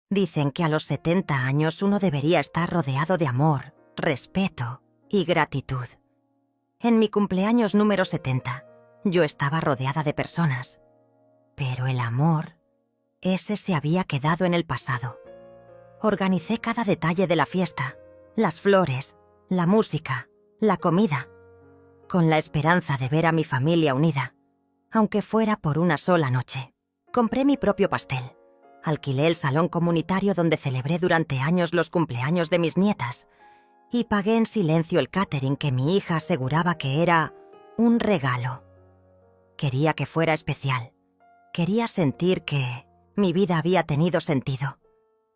Dicen que a los 70 años uno debería estar rodeado de amor, respeto y gratitud. En mi cumpleaños número 70, yo estaba rodeada de personas. Pero el amor, ese se había quedado en el pasado. Organicé cada detalle de la fiesta, las flores, la música, la comida, con la esperanza de ver a mi familia unida, aunque fuera por una sola noche. Compré mi propio pastel. Alquilé el salón comunitario donde celebré durante años los cumpleaños de mis nietas y pagué en silencio el catering que mi hija aseguraba que era un regalo. Quería que fuera especial. Quería sentir que mi vida había tenido sentido,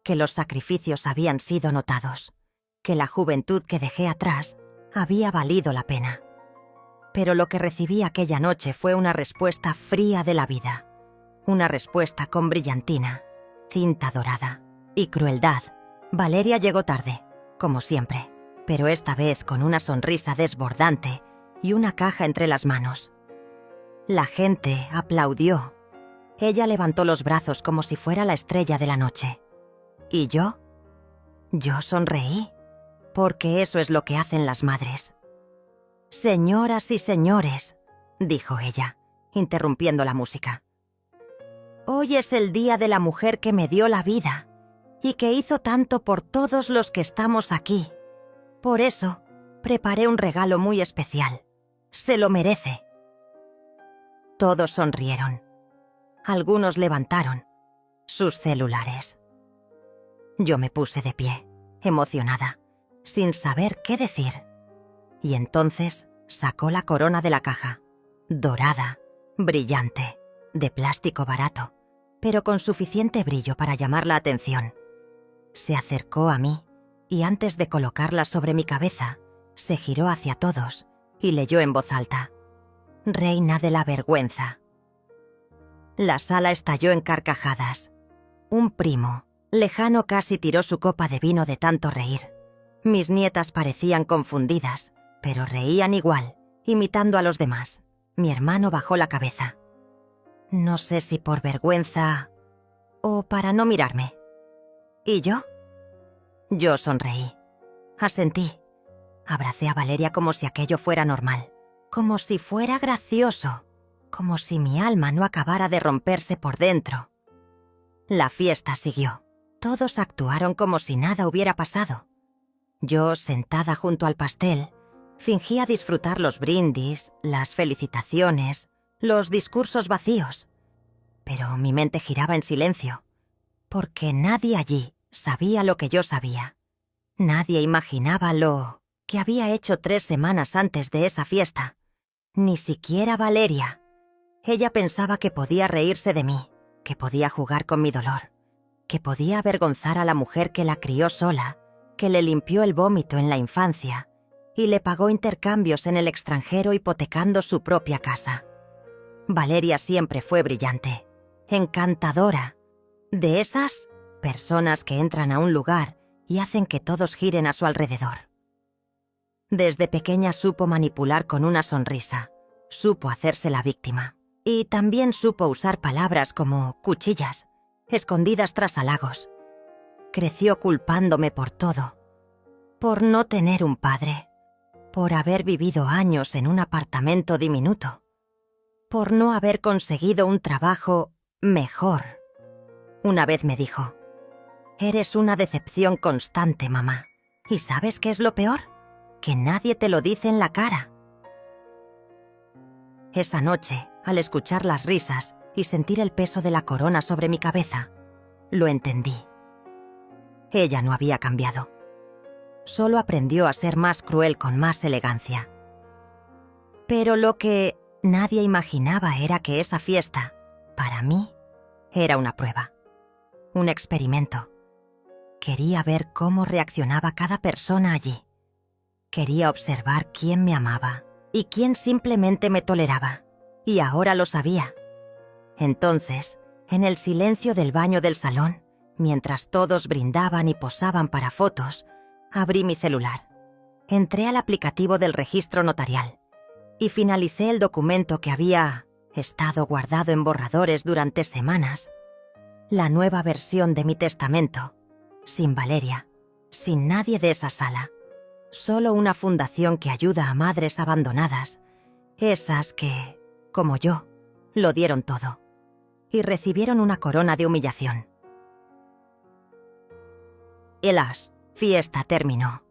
que los sacrificios habían sido notados, que la juventud que dejé atrás había valido la pena. Pero lo que recibí aquella noche fue una respuesta fría de la vida, una respuesta con brillantina, cinta dorada y crueldad. Valeria llegó tarde, como siempre, pero esta vez con una sonrisa desbordante y una caja entre las manos. La gente aplaudió. Ella levantó los brazos como si fuera la estrella de la noche. ¿Y yo? Yo sonreí, porque eso es lo que hacen las madres. «Señoras y señores», dijo ella, interrumpiendo la música. «Hoy es el día de la mujer que me dio la vida y que hizo tanto por todos los que estamos aquí. Por eso, preparé un regalo muy especial. Se lo merece». Todos sonrieron. Algunos levantaron sus celulares. Yo me puse de pie, emocionada, sin saber qué decir. Y entonces sacó la corona de la caja, dorada, brillante, de plástico barato, pero con suficiente brillo para llamar la atención. Se acercó a mí y antes de colocarla sobre mi cabeza, se giró hacia todos y leyó en voz alta: «Reina de la vergüenza». La sala estalló en carcajadas. Un primo, lejano, casi tiró su copa de vino de tanto reír. Mis nietas parecían confundidas, pero reían igual, imitando a los demás. Mi hermano bajó la cabeza. No sé si por vergüenza o para no mirarme. ¿Y yo? Yo sonreí. Asentí. Abracé a Valeria como si aquello fuera normal, como si fuera gracioso, como si mi alma no acabara de romperse por dentro. La fiesta siguió. Todos actuaron como si nada hubiera pasado. Yo, sentada junto al pastel, fingía disfrutar los brindis, las felicitaciones, los discursos vacíos. Pero mi mente giraba en silencio, porque nadie allí sabía lo que yo sabía. Nadie imaginaba lo que había hecho 3 semanas antes de esa fiesta. Ni siquiera Valeria. Ella pensaba que podía reírse de mí, que podía jugar con mi dolor, que podía avergonzar a la mujer que la crió sola, que le limpió el vómito en la infancia y le pagó intercambios en el extranjero hipotecando su propia casa. Valeria siempre fue brillante, encantadora, de esas personas que entran a un lugar y hacen que todos giren a su alrededor. Desde pequeña supo manipular con una sonrisa, supo hacerse la víctima y también supo usar palabras como cuchillas, escondidas tras halagos. Creció culpándome por todo, por no tener un padre, por haber vivido años en un apartamento diminuto, por no haber conseguido un trabajo mejor. Una vez me dijo: «Eres una decepción constante, mamá. ¿Y sabes qué es lo peor? Que nadie te lo dice en la cara». Esa noche, al escuchar las risas y sentir el peso de la corona sobre mi cabeza, lo entendí. Ella no había cambiado. Solo aprendió a ser más cruel con más elegancia. Pero lo que nadie imaginaba era que esa fiesta, para mí, era una prueba, un experimento. Quería ver cómo reaccionaba cada persona allí. Quería observar quién me amaba y quién simplemente me toleraba. Y ahora lo sabía. Entonces, en el silencio del baño del salón, mientras todos brindaban y posaban para fotos, abrí mi celular. Entré al aplicativo del registro notarial y finalicé el documento que había estado guardado en borradores durante semanas. La nueva versión de mi testamento. Sin Valeria, sin nadie de esa sala. Solo una fundación que ayuda a madres abandonadas. Esas que, como yo, lo dieron todo. Y recibieron una corona de humillación. Hélas, fiesta terminó.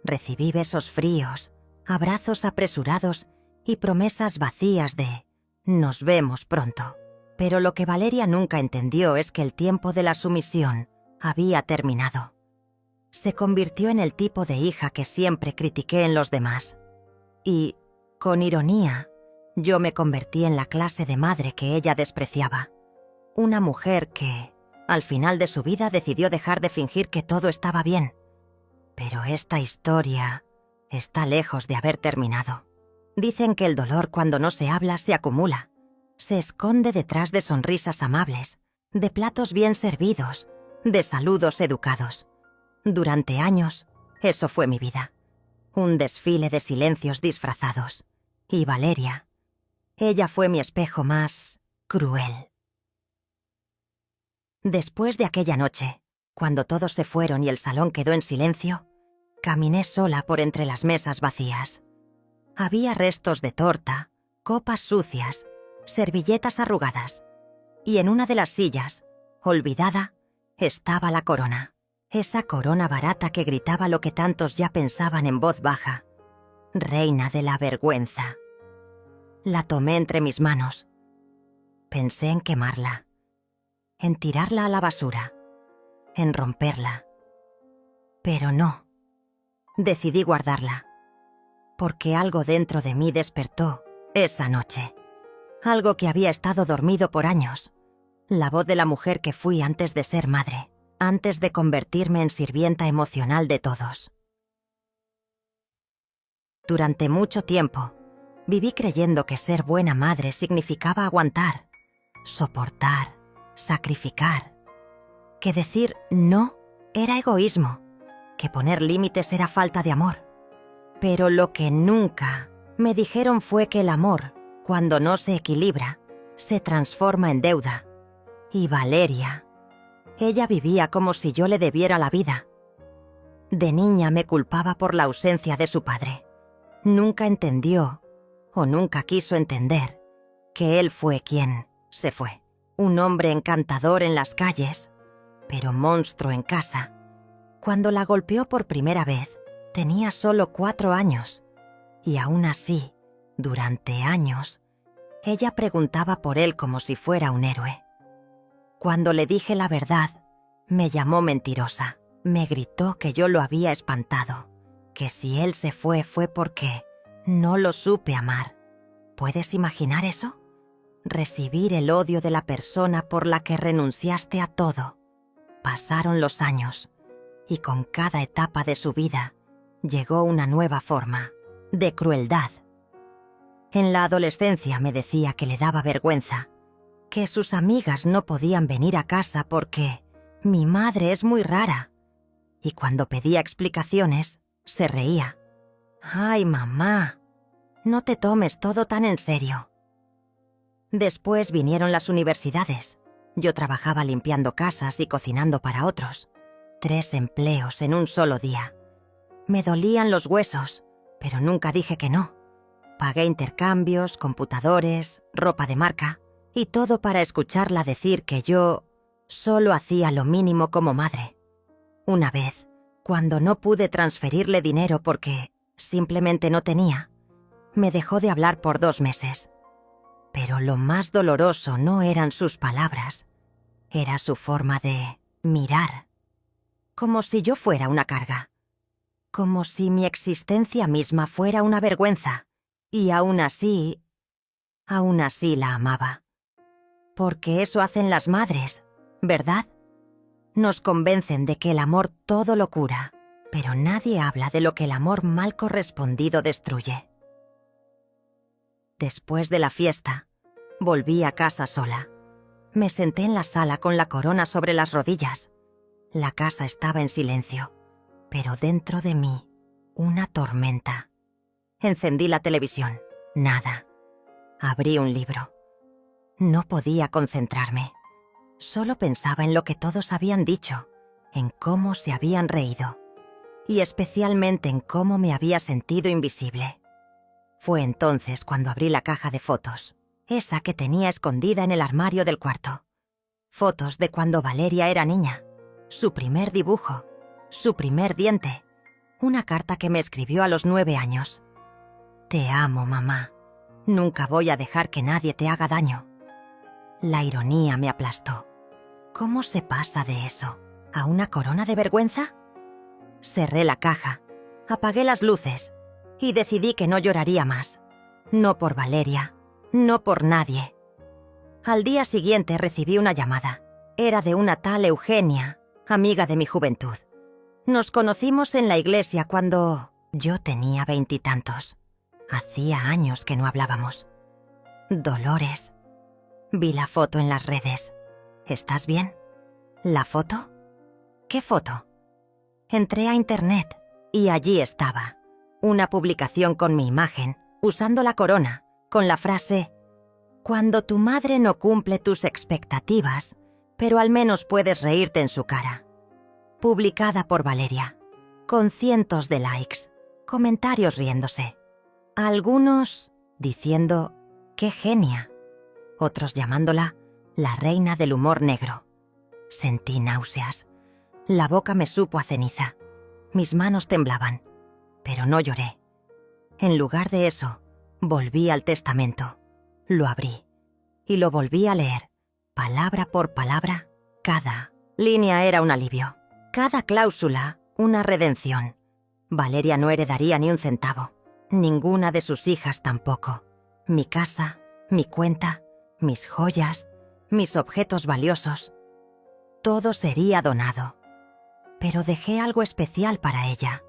Recibí besos fríos, abrazos apresurados y promesas vacías de «nos vemos pronto». Pero lo que Valeria nunca entendió es que el tiempo de la sumisión había terminado. Se convirtió en el tipo de hija que siempre critiqué en los demás. Y, con ironía, yo me convertí en la clase de madre que ella despreciaba. Una mujer que, al final de su vida, decidió dejar de fingir que todo estaba bien. Pero esta historia está lejos de haber terminado. Dicen que el dolor, cuando no se habla, se acumula. Se esconde detrás de sonrisas amables, de platos bien servidos, de saludos educados. Durante años, eso fue mi vida. Un desfile de silencios disfrazados. Y Valeria, ella fue mi espejo más cruel. Después de aquella noche, cuando todos se fueron y el salón quedó en silencio, caminé sola por entre las mesas vacías. Había restos de torta, copas sucias, servilletas arrugadas, y en una de las sillas, olvidada, estaba la corona. Esa corona barata que gritaba lo que tantos ya pensaban en voz baja. Reina de la vergüenza. La tomé entre mis manos. Pensé en quemarla, en tirarla a la basura, en romperla. Pero no. Decidí guardarla, porque algo dentro de mí despertó esa noche. Algo que había estado dormido por años. La voz de la mujer que fui antes de ser madre, antes de convertirme en sirvienta emocional de todos. Durante mucho tiempo, viví creyendo que ser buena madre significaba aguantar, soportar, sacrificar. Que decir no era egoísmo, que poner límites era falta de amor. Pero lo que nunca me dijeron fue que el amor, cuando no se equilibra, se transforma en deuda. Y Valeria, ella vivía como si yo le debiera la vida. De niña me culpaba por la ausencia de su padre. Nunca entendió, o nunca quiso entender, que él fue quien se fue. Un hombre encantador en las calles, pero monstruo en casa. Cuando la golpeó por primera vez, tenía solo 4 años. Y aún así, durante años, ella preguntaba por él como si fuera un héroe. Cuando le dije la verdad, me llamó mentirosa. Me gritó que yo lo había espantado, que si él se fue porque no lo supe amar. ¿Puedes imaginar eso? Recibir el odio de la persona por la que renunciaste a todo. Pasaron los años, y con cada etapa de su vida llegó una nueva forma de crueldad. En la adolescencia me decía que le daba vergüenza, que sus amigas no podían venir a casa porque mi madre es muy rara. Y cuando pedía explicaciones, se reía. «Ay, mamá, no te tomes todo tan en serio». Después vinieron las universidades. Yo trabajaba limpiando casas y cocinando para otros. 3 empleos en un solo día. Me dolían los huesos, pero nunca dije que no. Pagué intercambios, computadores, ropa de marca, y todo para escucharla decir que yo solo hacía lo mínimo como madre. Una vez, cuando no pude transferirle dinero porque simplemente no tenía, me dejó de hablar por 2 meses. Pero lo más doloroso no eran sus palabras, era su forma de mirar. Como si yo fuera una carga. Como si mi existencia misma fuera una vergüenza. Y aún así la amaba. Porque eso hacen las madres, ¿verdad? Nos convencen de que el amor todo lo cura, pero nadie habla de lo que el amor mal correspondido destruye. Después de la fiesta, volví a casa sola. Me senté en la sala con la corona sobre las rodillas. La casa estaba en silencio, pero dentro de mí, una tormenta. Encendí la televisión. Nada. Abrí un libro. No podía concentrarme. Solo pensaba en lo que todos habían dicho, en cómo se habían reído, y especialmente en cómo me había sentido invisible. Fue entonces cuando abrí la caja de fotos, esa que tenía escondida en el armario del cuarto. Fotos de cuando Valeria era niña, su primer dibujo, su primer diente, una carta que me escribió a los 9 años. Te amo, mamá. Nunca voy a dejar que nadie te haga daño. La ironía me aplastó. ¿Cómo se pasa de eso a una corona de vergüenza? Cerré la caja, apagué las luces y decidí que no lloraría más. No por Valeria, no por nadie. Al día siguiente recibí una llamada. Era de una tal Eugenia, amiga de mi juventud. Nos conocimos en la iglesia cuando yo tenía 20 y tantos. Hacía años que no hablábamos. Dolores. Vi la foto en las redes. ¿Estás bien? ¿La foto? ¿Qué foto? Entré a internet y allí estaba. Una publicación con mi imagen, usando la corona, con la frase: cuando tu madre no cumple tus expectativas, pero al menos puedes reírte en su cara. Publicada por Valeria, con cientos de likes, comentarios riéndose. Algunos diciendo ¡qué genia!, otros llamándola la reina del humor negro. Sentí náuseas. La boca me supo a ceniza. Mis manos temblaban, pero no lloré. En lugar de eso, volví al testamento. Lo abrí y lo volví a leer, palabra por palabra. Cada línea era un alivio, cada cláusula una redención. Valeria no heredaría ni un centavo, ninguna de sus hijas tampoco. Mi casa, mi cuenta, mis joyas, mis objetos valiosos, todo sería donado. Pero dejé algo especial para ella,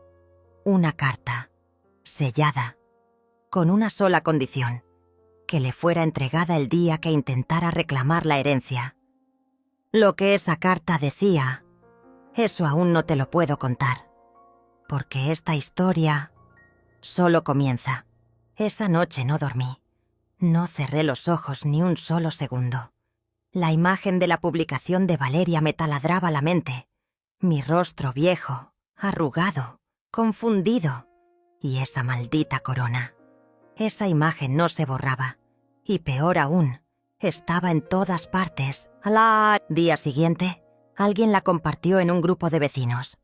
una carta, sellada, con una sola condición: que le fuera entregada el día que intentara reclamar la herencia. Lo que esa carta decía, eso aún no te lo puedo contar, porque esta historia solo comienza. Esa noche no dormí. No cerré los ojos ni un solo segundo. La imagen de la publicación de Valeria me taladraba la mente. Mi rostro viejo, arrugado, confundido, y esa maldita corona. Esa imagen no se borraba, y peor aún, estaba en todas partes. Al día siguiente, alguien la compartió en un grupo de vecinos.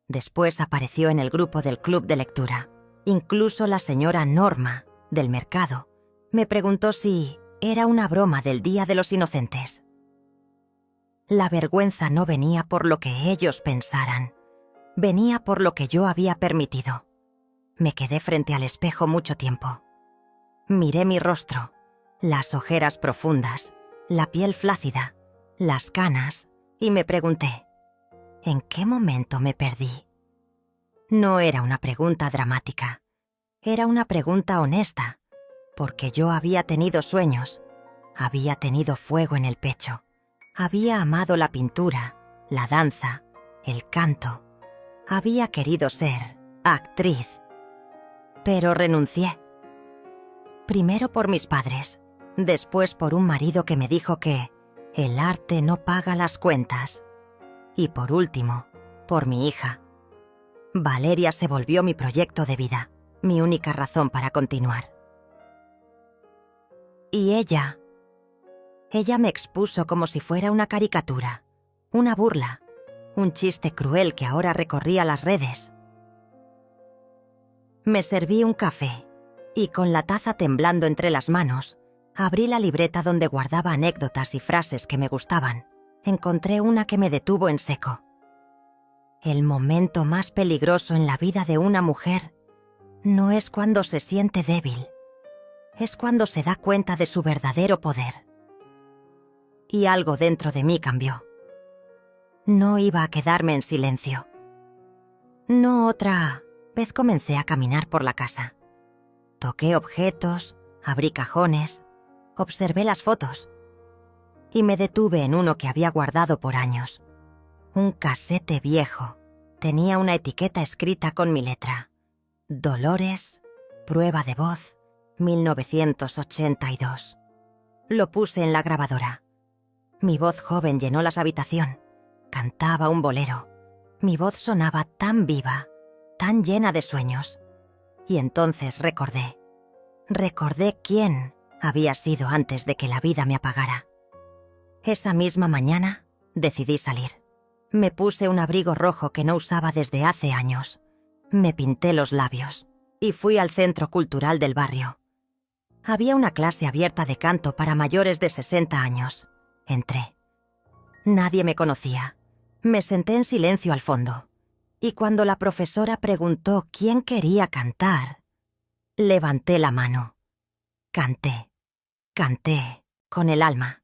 Después apareció en el grupo del club de lectura. Incluso la señora Norma, del mercado, me preguntó si era una broma del Día de los Inocentes. La vergüenza no venía por lo que ellos pensaran, venía por lo que yo había permitido. Me quedé frente al espejo mucho tiempo. Miré mi rostro, las ojeras profundas, la piel flácida, las canas, y me pregunté, ¿en qué momento me perdí? No era una pregunta dramática, era una pregunta honesta, porque yo había tenido sueños, había tenido fuego en el pecho, había amado la pintura, la danza, el canto, había querido ser actriz, pero renuncié. Primero por mis padres, después por un marido que me dijo que el arte no paga las cuentas, y por último, por mi hija. Valeria se volvió mi proyecto de vida, mi única razón para continuar. Y ella me expuso como si fuera una caricatura, una burla, un chiste cruel que ahora recorría las redes. Me serví un café y con la taza temblando entre las manos, abrí la libreta donde guardaba anécdotas y frases que me gustaban. Encontré una que me detuvo en seco. El momento más peligroso en la vida de una mujer no es cuando se siente débil, es cuando se da cuenta de su verdadero poder. Y algo dentro de mí cambió. No iba a quedarme en silencio. No otra vez comencé a caminar por la casa. Toqué objetos, abrí cajones, observé las fotos y me detuve en uno que había guardado por años. Un casete viejo. Tenía una etiqueta escrita con mi letra. Dolores, prueba de voz, 1982. Lo puse en la grabadora. Mi voz joven llenó la habitación. Cantaba un bolero. Mi voz sonaba tan viva, tan llena de sueños. Y entonces recordé quién había sido antes de que la vida me apagara. Esa misma mañana decidí salir. Me puse un abrigo rojo que no usaba desde hace años. Me pinté los labios y fui al centro cultural del barrio. Había una clase abierta de canto para mayores de 60 años. Entré. Nadie me conocía. Me senté en silencio al fondo. Y cuando la profesora preguntó quién quería cantar, levanté la mano. Canté con el alma.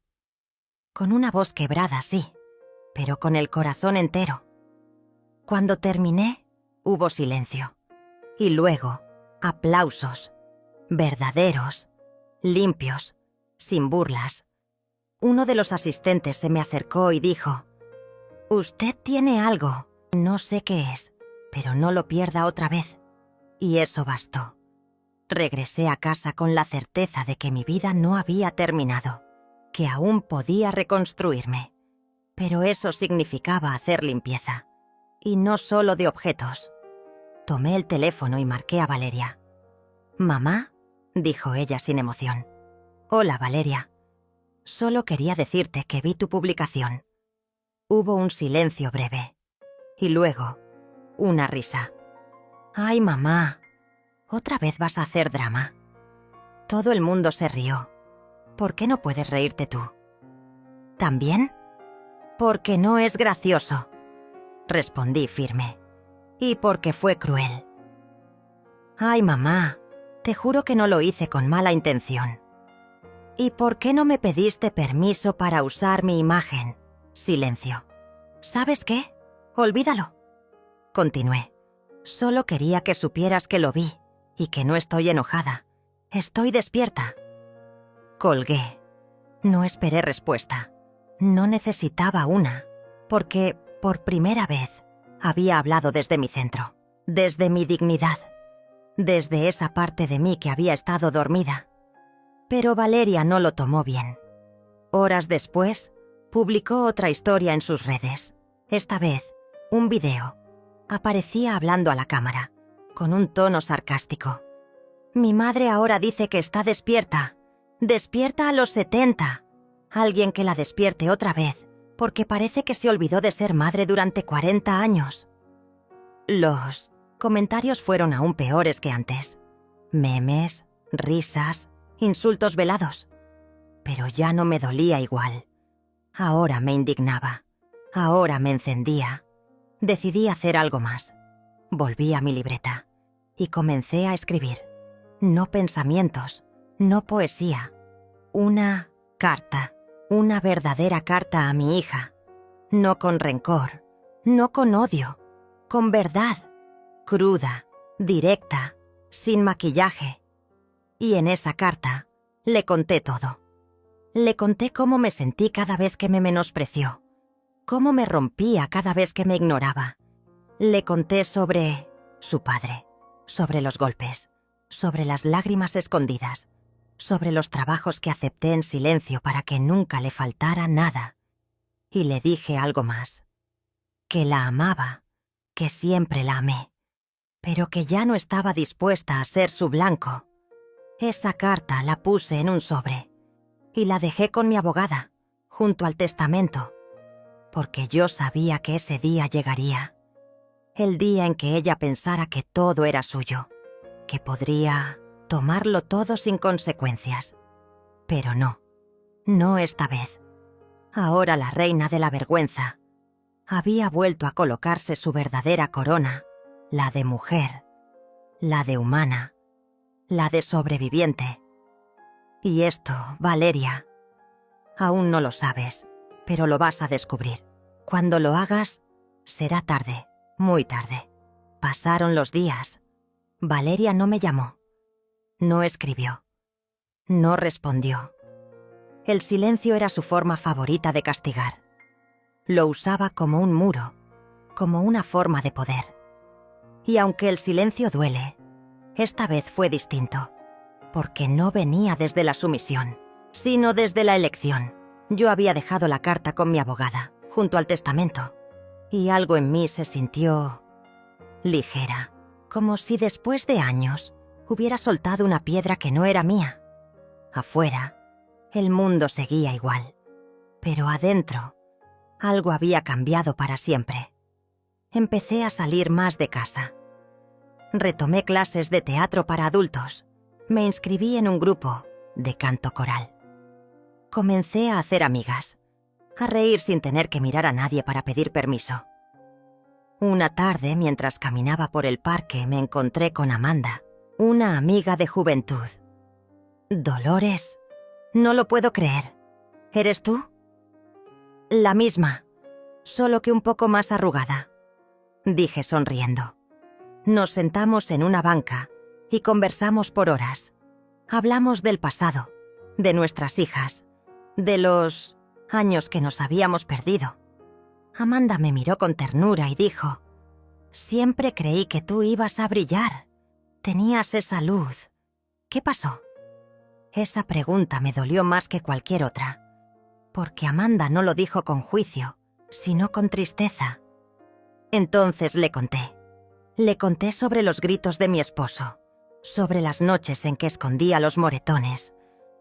Con una voz quebrada, sí, pero con el corazón entero. Cuando terminé, hubo silencio. Y luego, aplausos. Verdaderos, limpios, sin burlas. Uno de los asistentes se me acercó y dijo: «Usted tiene algo, no sé qué es, pero no lo pierda otra vez». Y eso bastó. Regresé a casa con la certeza de que mi vida no había terminado, que aún podía reconstruirme. Pero eso significaba hacer limpieza, y no solo de objetos. Tomé el teléfono y marqué a Valeria. «¿Mamá?», dijo ella sin emoción. «Hola, Valeria. Solo quería decirte que vi tu publicación». Hubo un silencio breve. Y luego, una risa. «Ay, mamá, ¿otra vez vas a hacer drama?». Todo el mundo se rió. «¿Por qué no puedes reírte tú?». «¿También?». «Porque no es gracioso», respondí firme. «Y porque fue cruel». «Ay, mamá, te juro que no lo hice con mala intención». «¿Y por qué no me pediste permiso para usar mi imagen?». Silencio. «¿Sabes qué? Olvídalo». Continué. «Solo quería que supieras que lo vi y que no estoy enojada. Estoy despierta». Colgué. No esperé respuesta. No necesitaba una, porque, por primera vez, había hablado desde mi centro, desde mi dignidad, desde esa parte de mí que había estado dormida. Pero Valeria no lo tomó bien. Horas después, publicó otra historia en sus redes. Esta vez, un video. Aparecía hablando a la cámara, con un tono sarcástico. «Mi madre ahora dice que está despierta. Despierta a los 70. Alguien que la despierte otra vez, porque parece que se olvidó de ser madre durante 40 años». Los comentarios fueron aún peores que antes. Memes, risas, insultos velados. Pero ya no me dolía igual. Ahora me indignaba. Ahora me encendía. Decidí hacer algo más. Volví a mi libreta y comencé a escribir. No pensamientos, no poesía. Una carta, una verdadera carta a mi hija. No con rencor, no con odio, con verdad. Cruda, directa, sin maquillaje. Y en esa carta le conté todo. Le conté cómo me sentí cada vez que me menospreció, cómo me rompía cada vez que me ignoraba. Le conté sobre su padre, sobre los golpes, sobre las lágrimas escondidas, sobre los trabajos que acepté en silencio para que nunca le faltara nada. Y le dije algo más, que la amaba, que siempre la amé, pero que ya no estaba dispuesta a ser su blanco. Esa carta la puse en un sobre y la dejé con mi abogada, junto al testamento, porque yo sabía que ese día llegaría. El día en que ella pensara que todo era suyo, que podría tomarlo todo sin consecuencias. Pero no, no esta vez. Ahora la reina de la vergüenza había vuelto a colocarse su verdadera corona, la de mujer, la de humana, la de sobreviviente. Y esto, Valeria, aún no lo sabes, pero lo vas a descubrir. Cuando lo hagas, será tarde, muy tarde. Pasaron los días. Valeria no me llamó, no escribió, no respondió. El silencio era su forma favorita de castigar. Lo usaba como un muro, como una forma de poder. Y aunque el silencio duele, esta vez fue distinto, porque no venía desde la sumisión, sino desde la elección. Yo había dejado la carta con mi abogada, junto al testamento, y algo en mí se sintió ligera, como si después de años hubiera soltado una piedra que no era mía. Afuera, el mundo seguía igual, pero adentro, algo había cambiado para siempre. Empecé a salir más de casa. Retomé clases de teatro para adultos. Me inscribí en un grupo de canto coral. Comencé a hacer amigas, a reír sin tener que mirar a nadie para pedir permiso. Una tarde, mientras caminaba por el parque, me encontré con Amanda, una amiga de juventud. «Dolores, no lo puedo creer. ¿Eres tú?» «La misma, solo que un poco más arrugada», dije sonriendo. Nos sentamos en una banca y conversamos por horas. Hablamos del pasado, de nuestras hijas, de los años que nos habíamos perdido. Amanda me miró con ternura y dijo: «Siempre creí que tú ibas a brillar. Tenías esa luz. ¿Qué pasó?» Esa pregunta me dolió más que cualquier otra, porque Amanda no lo dijo con juicio, sino con tristeza. Entonces le conté. Le conté sobre los gritos de mi esposo, sobre las noches en que escondía los moretones,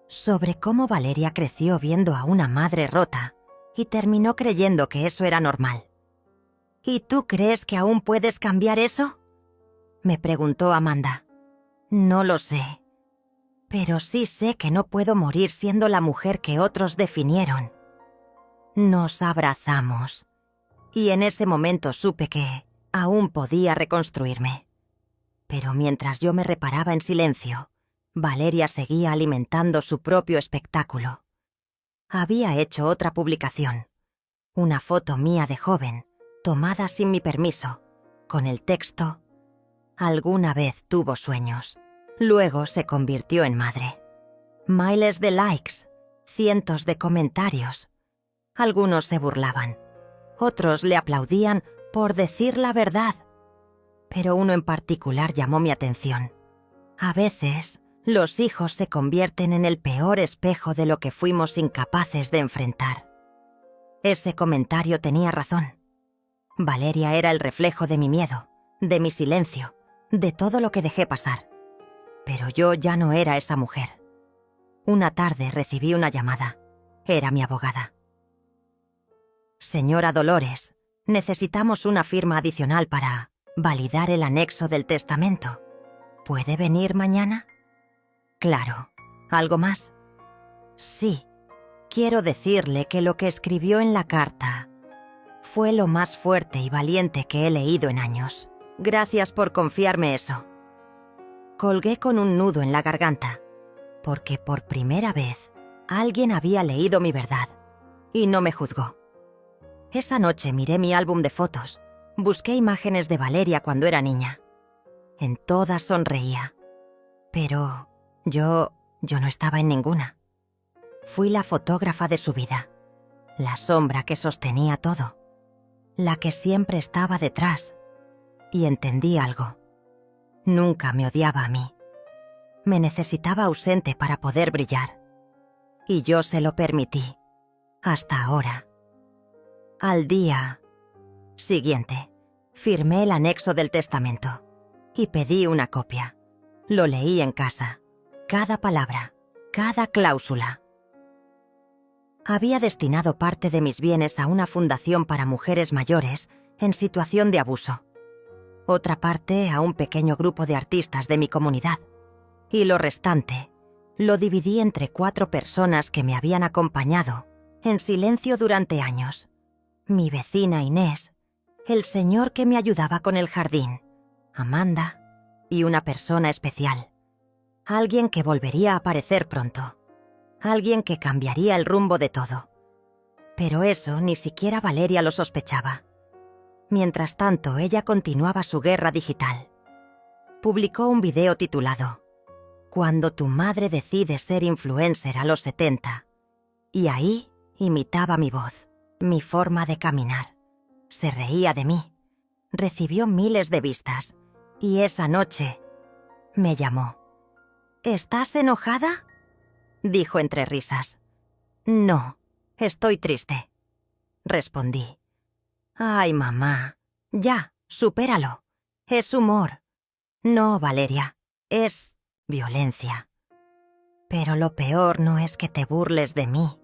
sobre cómo Valeria creció viendo a una madre rota y terminó creyendo que eso era normal. «¿Y tú crees que aún puedes cambiar eso?», me preguntó Amanda. «No lo sé, pero sí sé que no puedo morir siendo la mujer que otros definieron». Nos abrazamos, y en ese momento supe que aún podía reconstruirme. Pero mientras yo me reparaba en silencio, Valeria seguía alimentando su propio espectáculo. Había hecho otra publicación, una foto mía de joven, tomada sin mi permiso, con el texto: «Alguna vez tuvo sueños, luego se convirtió en madre». Miles de likes, cientos de comentarios. Algunos se burlaban, otros le aplaudían por decir la verdad. Pero uno en particular llamó mi atención. A veces, los hijos se convierten en el peor espejo de lo que fuimos incapaces de enfrentar. Ese comentario tenía razón. Valeria era el reflejo de mi miedo, de mi silencio, de todo lo que dejé pasar. Pero yo ya no era esa mujer. Una tarde recibí una llamada. Era mi abogada. «Señora Dolores, necesitamos una firma adicional para validar el anexo del testamento. ¿Puede venir mañana?» «Claro. ¿Algo más?» «Sí. Quiero decirle que lo que escribió en la carta fue lo más fuerte y valiente que he leído en años. Gracias por confiarme eso». Colgué con un nudo en la garganta, porque por primera vez alguien había leído mi verdad y no me juzgó. Esa noche miré mi álbum de fotos, busqué imágenes de Valeria cuando era niña. En todas sonreía, pero yo no estaba en ninguna. Fui la fotógrafa de su vida, la sombra que sostenía todo, la que siempre estaba detrás, y entendí algo. Nunca me odiaba a mí. Me necesitaba ausente para poder brillar, y yo se lo permití, hasta ahora. Al día siguiente, firmé el anexo del testamento y pedí una copia. Lo leí en casa, cada palabra, cada cláusula. Había destinado parte de mis bienes a una fundación para mujeres mayores en situación de abuso, otra parte a un pequeño grupo de artistas de mi comunidad, y lo restante lo dividí entre 4 personas que me habían acompañado en silencio durante años. Mi vecina Inés, el señor que me ayudaba con el jardín, Amanda y una persona especial. Alguien que volvería a aparecer pronto. Alguien que cambiaría el rumbo de todo. Pero eso ni siquiera Valeria lo sospechaba. Mientras tanto, ella continuaba su guerra digital. Publicó un video titulado «Cuando tu madre decide ser influencer a los 70». Y ahí imitaba mi voz, mi forma de caminar. Se reía de mí. Recibió miles de vistas. Y esa noche me llamó. «¿Estás enojada?», dijo entre risas. «No, Estoy triste, respondí. Ay, mamá, ya, supéralo. Es humor. No, Valeria, es violencia. Pero lo peor no es que te burles de mí,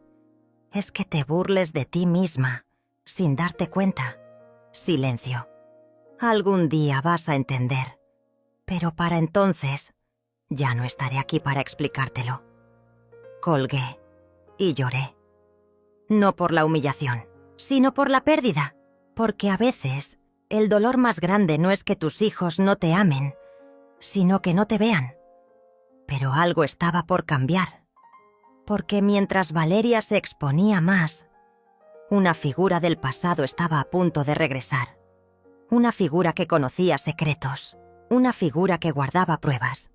es que te burles de ti misma, sin darte cuenta. Silencio. Algún día vas a entender, pero para entonces ya no estaré aquí para explicártelo. Colgué y lloré. No por la humillación, sino por la pérdida, porque a veces el dolor más grande no es que tus hijos no te amen, sino que no te vean. Pero algo estaba por cambiar, porque mientras Valeria se exponía más, una figura del pasado estaba a punto de regresar. Una figura que conocía secretos, una figura que guardaba pruebas,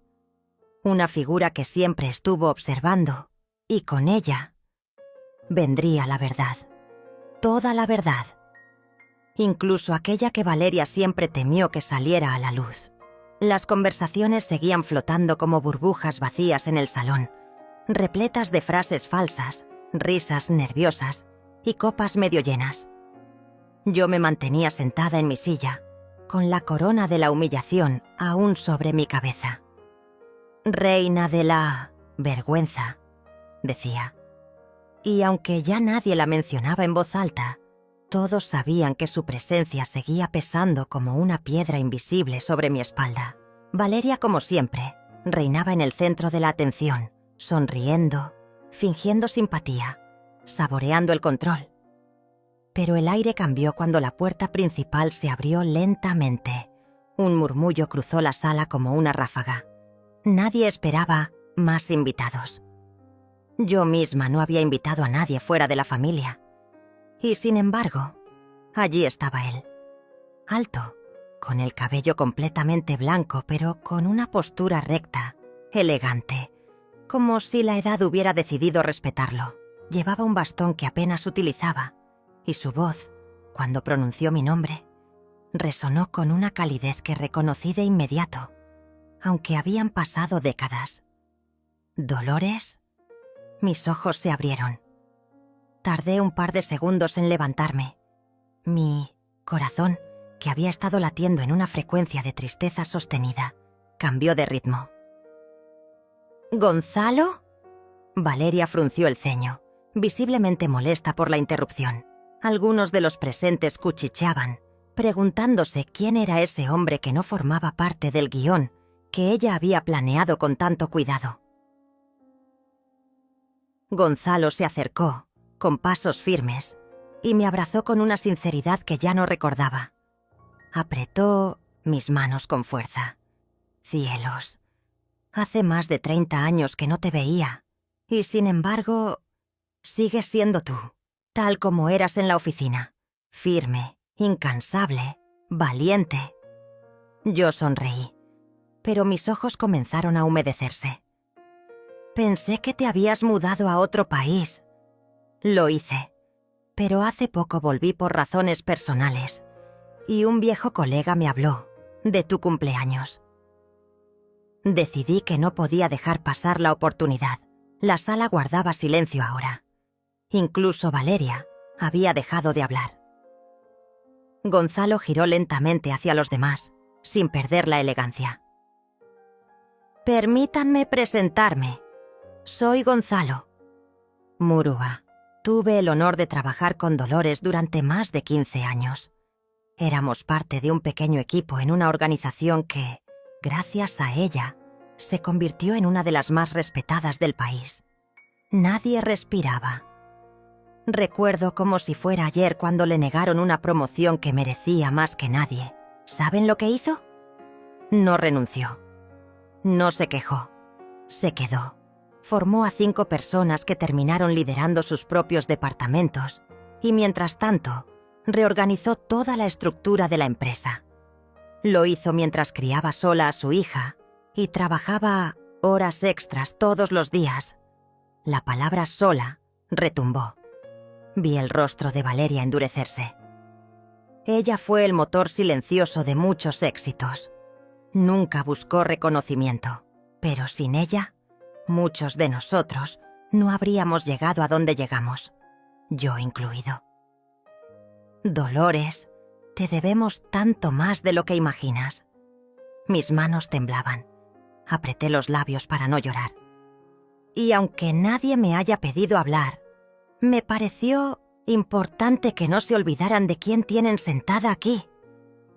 una figura que siempre estuvo observando, y con ella vendría la verdad, toda la verdad, incluso aquella que Valeria siempre temió que saliera a la luz. Las conversaciones seguían flotando como burbujas vacías en el salón, repletas de frases falsas, risas nerviosas y copas medio llenas. Yo me mantenía sentada en mi silla, con la corona de la humillación aún sobre mi cabeza. Reina de la vergüenza, decía. Y aunque ya nadie la mencionaba en voz alta, todos sabían que su presencia seguía pesando como una piedra invisible sobre mi espalda. Valeria, como siempre, reinaba en el centro de la atención, sonriendo, fingiendo simpatía, saboreando el control. Pero el aire cambió cuando la puerta principal se abrió lentamente. Un murmullo cruzó la sala como una ráfaga. Nadie esperaba más invitados. Yo misma no había invitado a nadie fuera de la familia. Y sin embargo, allí estaba él. Alto, con el cabello completamente blanco, pero con una postura recta, elegante, como si la edad hubiera decidido respetarlo. Llevaba un bastón que apenas utilizaba, y su voz, cuando pronunció mi nombre, resonó con una calidez que reconocí de inmediato, aunque habían pasado décadas. ¿Dolores? Mis ojos se abrieron. Tardé un par de segundos en levantarme. Mi corazón, que había estado latiendo en una frecuencia de tristeza sostenida, cambió de ritmo. ¿Gonzalo? Valeria frunció el ceño, visiblemente molesta por la interrupción. Algunos de los presentes cuchicheaban, preguntándose quién era ese hombre que no formaba parte del guión que ella había planeado con tanto cuidado. Gonzalo se acercó, con pasos firmes, y me abrazó con una sinceridad que ya no recordaba. Apretó mis manos con fuerza. Cielos, hace más de 30 años que no te veía, y sin embargo, sigues siendo tú, tal como eras en la oficina, firme, incansable, valiente. Yo sonreí, pero mis ojos comenzaron a humedecerse. Pensé que te habías mudado a otro país. Lo hice, pero hace poco volví por razones personales, y un viejo colega me habló de tu cumpleaños. Decidí que no podía dejar pasar la oportunidad. La sala guardaba silencio ahora. Incluso Valeria había dejado de hablar. Gonzalo giró lentamente hacia los demás, sin perder la elegancia. Permítanme presentarme. Soy Gonzalo. Murúa. Tuve el honor de trabajar con Dolores durante más de 15 años. Éramos parte de un pequeño equipo en una organización que, gracias a ella, se convirtió en una de las más respetadas del país. Nadie respiraba. Recuerdo como si fuera ayer cuando le negaron una promoción que merecía más que nadie. ¿Saben lo que hizo? No renunció. No se quejó. Se quedó. Formó a 5 personas que terminaron liderando sus propios departamentos y, mientras tanto, reorganizó toda la estructura de la empresa. Lo hizo mientras criaba sola a su hija y trabajaba horas extras todos los días. La palabra sola retumbó. Vi el rostro de Valeria endurecerse. Ella fue el motor silencioso de muchos éxitos. Nunca buscó reconocimiento, pero sin ella, muchos de nosotros no habríamos llegado a donde llegamos. yo incluido. Dolores, te debemos tanto más de lo que imaginas. Mis manos temblaban. Apreté los labios para no llorar. Y aunque nadie me haya pedido hablar, me pareció importante que no se olvidaran de quién tienen sentada aquí.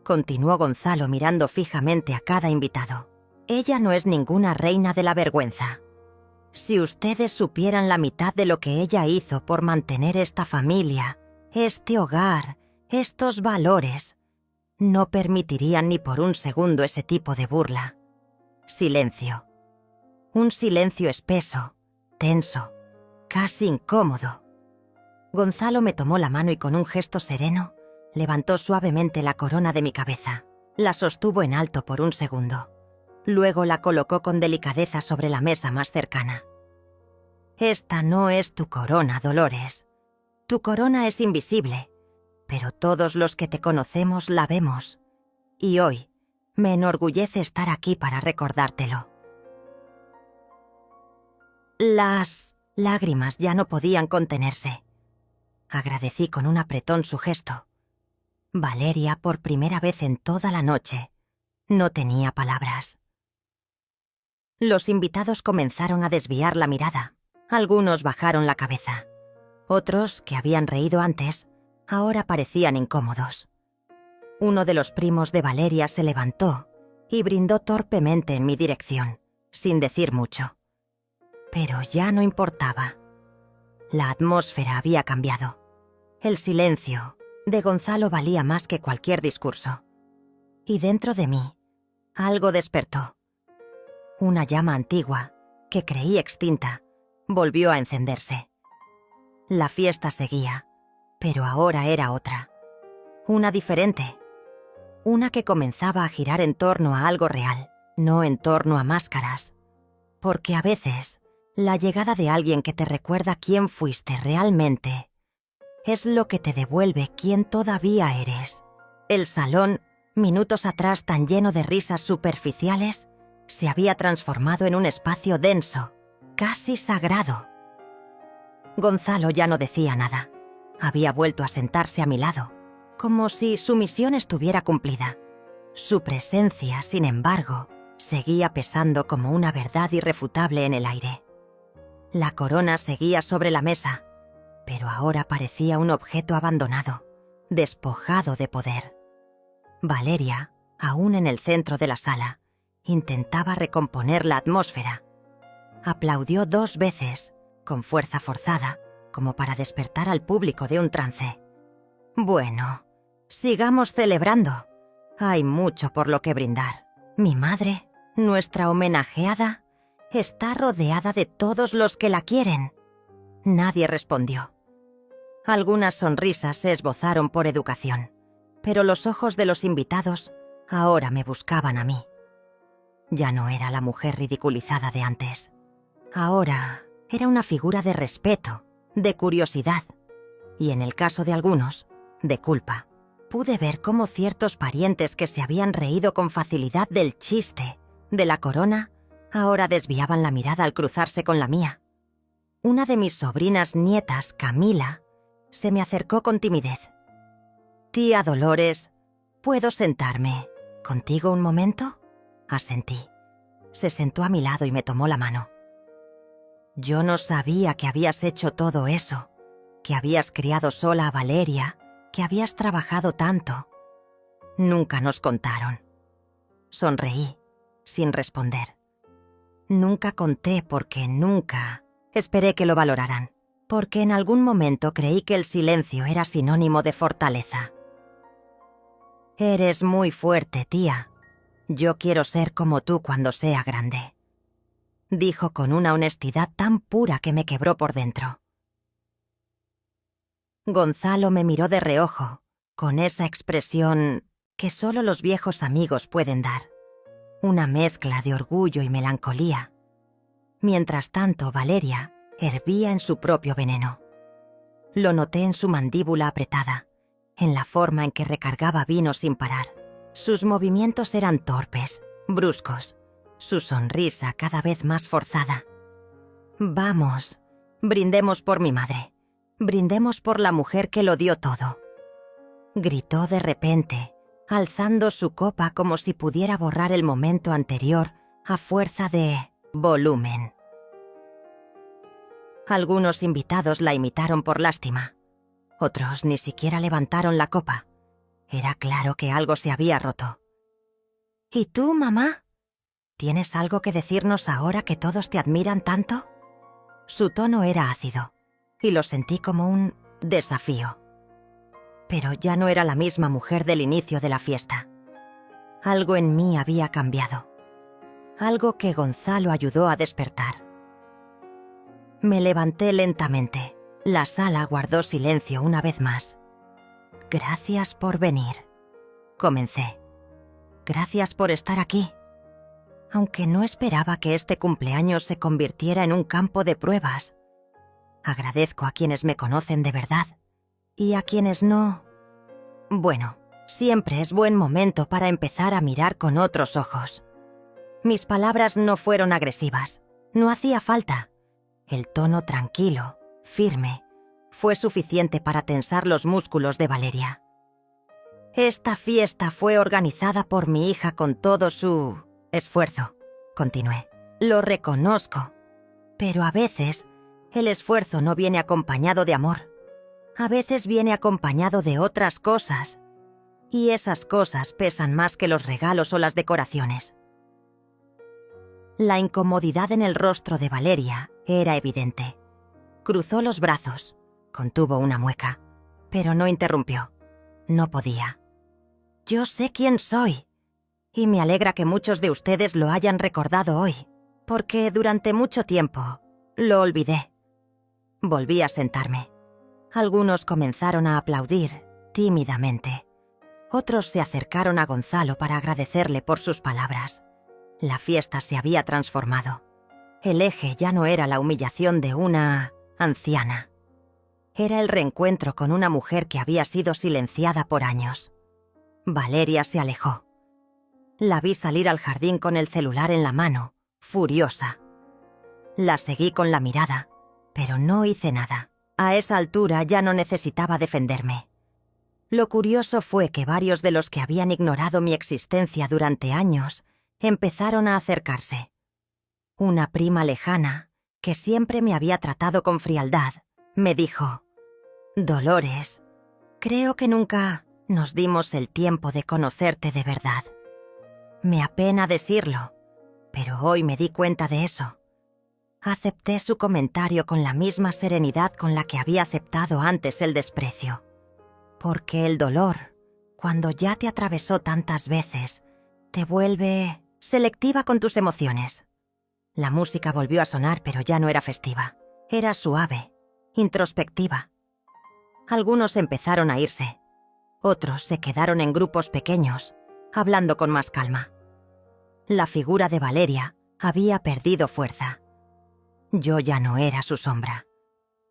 Continuó Gonzalo mirando fijamente a cada invitado. Ella no es ninguna reina de la vergüenza. Si ustedes supieran la mitad de lo que ella hizo por mantener esta familia, este hogar, estos valores, no permitirían ni por un segundo ese tipo de burla. Silencio. Un silencio espeso, tenso, casi incómodo. Gonzalo me tomó la mano y con un gesto sereno levantó suavemente la corona de mi cabeza. La sostuvo en alto por un segundo. Luego la colocó con delicadeza sobre la mesa más cercana. Esta no es tu corona, Dolores. Tu corona es invisible, pero todos los que te conocemos la vemos. Y hoy me enorgullece estar aquí para recordártelo. Las lágrimas ya no podían contenerse. Agradecí con un apretón su gesto. Valeria, por primera vez en toda la noche, no tenía palabras. Los invitados comenzaron a desviar la mirada. Algunos bajaron la cabeza. Otros, que habían reído antes, ahora parecían incómodos. Uno de los primos de Valeria se levantó y brindó torpemente en mi dirección, sin decir mucho. Pero ya no importaba. La atmósfera había cambiado. El silencio de Gonzalo valía más que cualquier discurso. Y dentro de mí, algo despertó. Una llama antigua, que creí extinta, volvió a encenderse. La fiesta seguía, pero ahora era otra. Una diferente. Una que comenzaba a girar en torno a algo real, no en torno a máscaras. Porque a veces, la llegada de alguien que te recuerda quién fuiste realmente es lo que te devuelve quién todavía eres. El salón, minutos atrás tan lleno de risas superficiales, se había transformado en un espacio denso, casi sagrado. Gonzalo ya no decía nada. Había vuelto a sentarse a mi lado, como si su misión estuviera cumplida. Su presencia, sin embargo, seguía pesando como una verdad irrefutable en el aire. La corona seguía sobre la mesa, pero ahora parecía un objeto abandonado, despojado de poder. Valeria, aún en el centro de la sala, intentaba recomponer la atmósfera. Aplaudió 2 veces, con fuerza forzada, como para despertar al público de un trance. Bueno, sigamos celebrando. Hay mucho por lo que brindar. Mi madre, nuestra homenajeada, está rodeada de todos los que la quieren. Nadie respondió. Algunas sonrisas se esbozaron por educación, pero los ojos de los invitados ahora me buscaban a mí. Ya no era la mujer ridiculizada de antes. Ahora era una figura de respeto, de curiosidad, y en el caso de algunos, de culpa. Pude ver cómo ciertos parientes que se habían reído con facilidad del chiste de la corona, ahora desviaban la mirada al cruzarse con la mía. Una de mis sobrinas nietas, Camila, se me acercó con timidez. «Tía Dolores, ¿puedo sentarme contigo un momento?» Asentí. Se sentó a mi lado y me tomó la mano. «Yo no sabía que habías hecho todo eso, que habías criado sola a Valeria, que habías trabajado tanto. Nunca nos contaron». Sonreí, sin responder. Nunca conté porque nunca esperé que lo valoraran, porque en algún momento creí que el silencio era sinónimo de fortaleza. «Eres muy fuerte, tía. Yo quiero ser como tú cuando sea grande», dijo con una honestidad tan pura que me quebró por dentro. Gonzalo me miró de reojo, con esa expresión que solo los viejos amigos pueden dar, una mezcla de orgullo y melancolía. Mientras tanto, Valeria hervía en su propio veneno. Lo noté en su mandíbula apretada, en la forma en que recargaba vino sin parar. Sus movimientos eran torpes, bruscos, su sonrisa cada vez más forzada. «Vamos, brindemos por mi madre. Brindemos por la mujer que lo dio todo. Gritó de repente, alzando su copa como si pudiera borrar el momento anterior a fuerza de volumen. Algunos invitados la imitaron por lástima. Otros ni siquiera levantaron la copa. Era claro que algo se había roto. ¿Y tú, mamá? ¿Tienes algo que decirnos ahora que todos te admiran tanto? Su tono era ácido, y lo sentí como un desafío. Pero ya no era la misma mujer del inicio de la fiesta. Algo en mí había cambiado. Algo que Gonzalo ayudó a despertar. Me levanté lentamente. La sala guardó silencio una vez más. Gracias por venir. Comencé. Gracias por estar aquí. Aunque no esperaba que este cumpleaños se convirtiera en un campo de pruebas. Agradezco a quienes me conocen de verdad. Y a quienes no... Bueno, siempre es buen momento para empezar a mirar con otros ojos. Mis palabras no fueron agresivas. No hacía falta. El tono tranquilo, firme, fue suficiente para tensar los músculos de Valeria. Esta fiesta fue organizada por mi hija con todo su esfuerzo, continué. Lo reconozco, pero a veces el esfuerzo no viene acompañado de amor. A veces viene acompañado de otras cosas, y esas cosas pesan más que los regalos o las decoraciones. La incomodidad en el rostro de Valeria era evidente. Cruzó los brazos, contuvo una mueca, pero no interrumpió. No podía. Yo sé quién soy, y me alegra que muchos de ustedes lo hayan recordado hoy, porque durante mucho tiempo lo olvidé. Volví a sentarme. Algunos comenzaron a aplaudir, tímidamente. Otros se acercaron a Gonzalo para agradecerle por sus palabras. La fiesta se había transformado. El eje ya no era la humillación de una anciana. Era el reencuentro con una mujer que había sido silenciada por años. Valeria se alejó. La vi salir al jardín con el celular en la mano, furiosa. La seguí con la mirada, pero no hice nada. A esa altura ya no necesitaba defenderme. Lo curioso fue que varios de los que habían ignorado mi existencia durante años empezaron a acercarse. Una prima lejana, que siempre me había tratado con frialdad, me dijo: «Dolores, creo que nunca nos dimos el tiempo de conocerte de verdad». Me apena decirlo, pero hoy me di cuenta de eso. Acepté su comentario con la misma serenidad con la que había aceptado antes el desprecio. Porque el dolor, cuando ya te atravesó tantas veces, te vuelve selectiva con tus emociones. La música volvió a sonar, pero ya no era festiva. Era suave, introspectiva. Algunos empezaron a irse. Otros se quedaron en grupos pequeños, hablando con más calma. La figura de Valeria había perdido fuerza. Yo ya no era su sombra.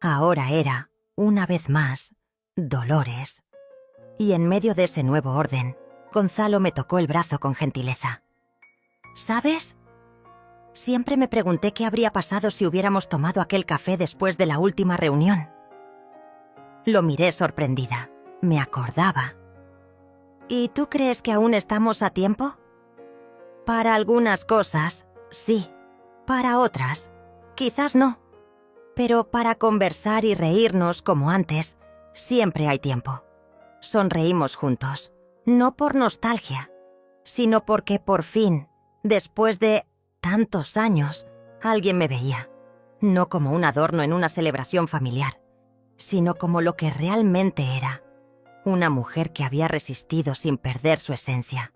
Ahora era, una vez más, Dolores. Y en medio de ese nuevo orden, Gonzalo me tocó el brazo con gentileza. ¿Sabes? Siempre me pregunté qué habría pasado si hubiéramos tomado aquel café después de la última reunión. Lo miré sorprendida. Me acordaba. ¿Y tú crees que aún estamos a tiempo? Para algunas cosas, sí. Para otras, quizás no. Pero para conversar y reírnos como antes, siempre hay tiempo. Sonreímos juntos, no por nostalgia, sino porque por fin, después de tantos años, alguien me veía, no como un adorno en una celebración familiar, sino como lo que realmente era, una mujer que había resistido sin perder su esencia.